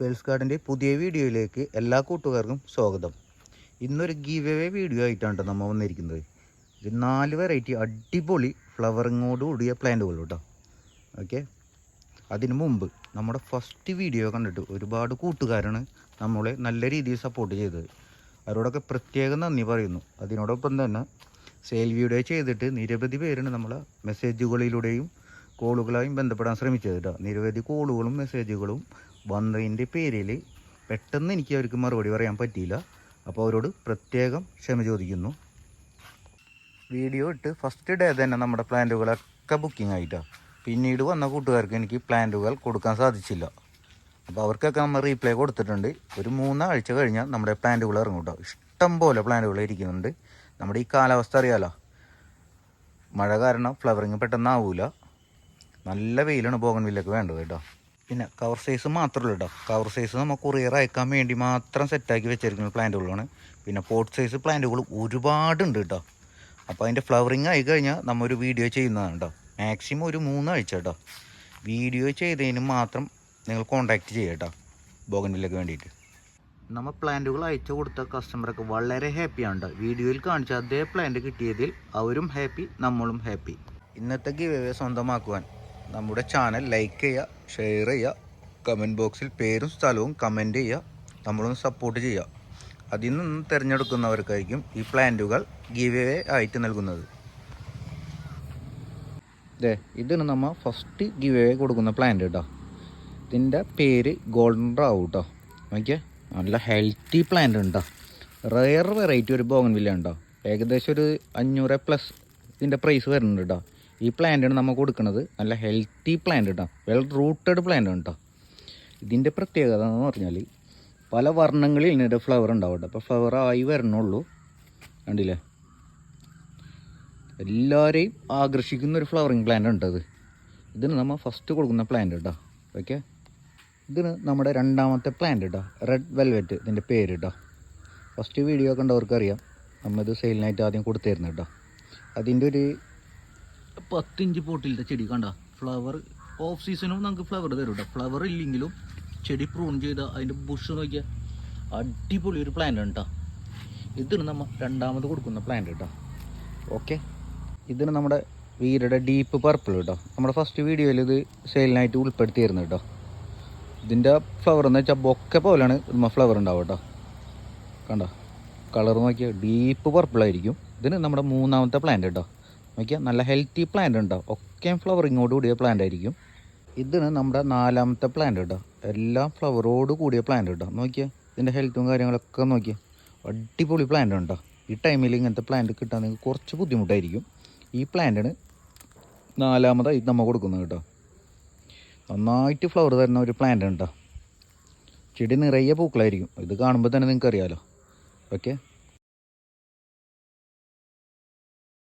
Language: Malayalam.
പേൾസ് ഗാർഡൻ്റെ പുതിയ വീഡിയോയിലേക്ക് എല്ലാ കൂട്ടുകാർക്കും സ്വാഗതം. ഇന്നൊരു ഗീവ് അവേ വീഡിയോ ആയിട്ടാണ് നമ്മൾ വന്നിരിക്കുന്നത്. ഇത് 4 വെറൈറ്റി അടിപൊളി ഫ്ലവറിങ്ങോട് കൂടിയ പ്ലാന്റുകൾ കേട്ടോ. ഓക്കെ, അതിനു മുമ്പ് നമ്മുടെ ഫസ്റ്റ് വീഡിയോ കണ്ടിട്ട് ഒരുപാട് കൂട്ടുകാരാണ് നമ്മളെ നല്ല രീതിയിൽ സപ്പോർട്ട് ചെയ്തത്. അവരോടൊക്കെ പ്രത്യേകം നന്ദി പറയുന്നു. അതിനോടൊപ്പം തന്നെ സെയിൽ വീഡിയോ ചെയ്തിട്ട് നിരവധി പേരാണ് നമ്മളെ മെസ്സേജുകളിലൂടെയും കോളുകളായും ബന്ധപ്പെടാൻ ശ്രമിച്ചത് കേട്ടോ. നിരവധി കോളുകളും മെസ്സേജുകളും വന്നതിൻ്റെ പേരിൽ പെട്ടെന്ന് എനിക്ക് അവർക്ക് മറുപടി പറയാൻ പറ്റിയില്ല. അപ്പോൾ അവരോട് പ്രത്യേകം ക്ഷമ ചോദിക്കുന്നു. വീഡിയോ ഇട്ട് ഫസ്റ്റ് ഡേ തന്നെ നമ്മുടെ പ്ലാന്റുകളൊക്കെ ബുക്കിംഗ് ആയിട്ടാണ്. പിന്നീട് വന്ന കൂട്ടുകാർക്ക് എനിക്ക് പ്ലാന്റുകൾ കൊടുക്കാൻ സാധിച്ചില്ല. അപ്പോൾ അവർക്കൊക്കെ നമ്മൾ റീപ്ലൈ കൊടുത്തിട്ടുണ്ട്. ഒരു 3 ആഴ്ച കഴിഞ്ഞാൽ നമ്മുടെ പ്ലാന്റുകൾ ഇറങ്ങും കേട്ടോ. ഇഷ്ടം പോലെ പ്ലാന്റുകൾ ഇരിക്കുന്നുണ്ട്. നമ്മുടെ ഈ കാലാവസ്ഥ അറിയാലോ, മഴ കാരണം ഫ്ലവറിങ് പെട്ടെന്നാവില്ല. നല്ല വെയിലാണ് ബോഗൺവില്ലക്ക് വേണ്ടത് കേട്ടോ. പിന്നെ കവർ സൈസ് മാത്രമല്ല കേട്ടോ, കവർ സൈസ് നമ്മൾ കൊറിയർ അയക്കാൻ വേണ്ടി മാത്രം സെറ്റാക്കി വെച്ചിരിക്കുന്ന പ്ലാന്റുകളാണ്. പിന്നെ പോട്ട് സൈസ് പ്ലാന്റുകൾ ഒരുപാടുണ്ട് കേട്ടോ. അപ്പോൾ അതിൻ്റെ ഫ്ലവറിങ് ആയി കഴിഞ്ഞാൽ നമ്മൾ ഒരു വീഡിയോ ചെയ്യുന്നതാണ് കേട്ടോ. മാക്സിമം ഒരു 3 ആഴ്ച കേട്ടോ. വീഡിയോ ചെയ്തതിന് മാത്രം നിങ്ങൾ കോൺടാക്റ്റ് ചെയ്യുക കേട്ടോ, ബോഗൺവില്ലക്ക് വേണ്ടിയിട്ട്. നമ്മൾ പ്ലാന്റുകൾ അയച്ചു കൊടുത്ത കസ്റ്റമറൊക്കെ വളരെ ഹാപ്പിയാണ് കേട്ടോ. വീഡിയോയിൽ കാണിച്ച അതേ പ്ലാന്റ് കിട്ടിയതിൽ അവരും ഹാപ്പി, നമ്മളും ഹാപ്പി. ഇന്നത്തെ ഗിവ് അവേ സ്വന്തമാക്കുവാൻ നമ്മുടെ ചാനൽ ലൈക്ക് ചെയ്യുക, ഷെയർ ചെയ്യുക, കമൻറ്റ് ബോക്സിൽ പേരും സ്ഥലവും കമൻറ്റ് ചെയ്യുക, നമ്മളൊന്ന് സപ്പോർട്ട് ചെയ്യുക. അതിൽ നിന്ന് തിരഞ്ഞെടുക്കുന്നവർക്കായിരിക്കും ഈ പ്ലാന്റുകൾ ഗിവ് അവേ ആയിട്ട് നൽകുന്നത്. ഇതാണ് നമ്മൾ ഫസ്റ്റ് ഗിവ് അവേ കൊടുക്കുന്ന പ്ലാന്റ് കേട്ടോ. ഇതിൻ്റെ പേര് ഗോൾഡൻ റാവു കേട്ടോ. നോക്കിയാൽ നല്ല ഹെൽത്തി പ്ലാന്റ് ഉണ്ടോ. റെയർ വെറൈറ്റി ഒരു ബോഗൺവില്ല ഉണ്ടോ. ഏകദേശം ഒരു 500+ ഇതിൻ്റെ പ്രൈസ് വരുന്നുണ്ട് കേട്ടോ. ഈ പ്ലാന്റാണ് നമ്മൾ കൊടുക്കുന്നത്. നല്ല ഹെൽത്തി പ്ലാന്റ് കേട്ടോ, വെൽ റൂട്ടഡ് പ്ലാന്റ് കേട്ടോ. ഇതിൻ്റെ പ്രത്യേകത എന്ന് പറഞ്ഞാൽ പല വർണ്ണങ്ങളിൽ ഇതിൻ്റെ ഫ്ലവർ ഉണ്ടാവും കേട്ടോ. അപ്പോൾ ഫ്ലവർ ആയി വരണുള്ളൂ, കണ്ടില്ലേ. എല്ലാവരെയും ആകർഷിക്കുന്ന ഒരു ഫ്ലവറിങ് പ്ലാന്റ് ഉണ്ടത്. ഇതിന് നമ്മൾ ഫസ്റ്റ് കൊടുക്കുന്ന പ്ലാന്റ് കേട്ടോ. ഓക്കെ, ഇതിന് നമ്മുടെ രണ്ടാമത്തെ പ്ലാന്റ് കേട്ടോ, റെഡ് വെൽവെറ്റ് ഇതിൻ്റെ പേര് കേട്ടോ. ഫസ്റ്റ് വീഡിയോ കണ്ടവർക്കറിയാം, നമ്മളിത് സെയിലിനായിട്ട് ആദ്യം കൊടുത്തിരുന്നു കേട്ടോ. അതിൻ്റെ ഒരു 10 ഇഞ്ച് പോട്ടിലത്തെ ചെടി കണ്ട ഫ്ലവർ ഓഫ് സീസണും നമുക്ക് ഫ്ലവർ തരും കേട്ടോ. ഫ്ലവർ ഇല്ലെങ്കിലും ചെടി പ്രൂൺ ചെയ്ത അതിൻ്റെ ബുഷ് നോക്കിയാൽ അടിപൊളി ഒരു പ്ലാന്റ് കേട്ടോ. ഇതിന് നമ്മൾ രണ്ടാമത് കൊടുക്കുന്ന പ്ലാന്റ് കേട്ടോ. ഓക്കെ, ഇതിന് നമ്മുടെ വീരുടെ ഡീപ്പ് പർപ്പിൾ കേട്ടോ. നമ്മുടെ ഫസ്റ്റ് വീഡിയോയിൽ ഇത് സെയിലിനായിട്ട് ഉൾപ്പെടുത്തിയിരുന്നു കേട്ടോ. ഇതിൻ്റെ ഫ്ലവർ എന്ന് വെച്ചാൽ ബൊക്കെ പോലെയാണ് നമ്മൾ ഫ്ലവർ ഉണ്ടാവും കേട്ടോ. കണ്ടോ, കളർ നോക്കിയാൽ ഡീപ്പ് പർപ്പിളായിരിക്കും. ഇതിന് നമ്മുടെ മൂന്നാമത്തെ പ്ലാന്റ് കേട്ടോ. നോക്കിയാൽ നല്ല ഹെൽത്തി പ്ലാന്റ് ഉണ്ടാവും. ഒക്കെ ഫ്ലവറിങ്ങോട് കൂടിയ പ്ലാന്റ് ആയിരിക്കും. ഇതിന് നമ്മുടെ 4ാമത്തെ പ്ലാന്റ് കേട്ടോ. എല്ലാം ഫ്ലവറോട് കൂടിയ പ്ലാന്റ് കേട്ടോ. നോക്കിയാൽ ഇതിൻ്റെ ഹെൽത്തും കാര്യങ്ങളൊക്കെ നോക്കിയാൽ അടിപൊളി പ്ലാന്റ് ഉണ്ടോ. ഈ ടൈമിൽ ഇങ്ങനത്തെ പ്ലാന്റ് കിട്ടാൻ നിങ്ങൾക്ക് കുറച്ച് ബുദ്ധിമുട്ടായിരിക്കും. ഈ പ്ലാന്റാണ് 4ാമതായി നമ്മൾ കൊടുക്കുന്നത് കേട്ടോ. നന്നായിട്ട് ഫ്ലവർ തരുന്ന ഒരു പ്ലാന്റ് ഉണ്ടോ. ചെടി നിറയെ പൂക്കളായിരിക്കും. ഇത് കാണുമ്പോൾ തന്നെ നിങ്ങൾക്ക് അറിയാമല്ലോ. ഓക്കെ.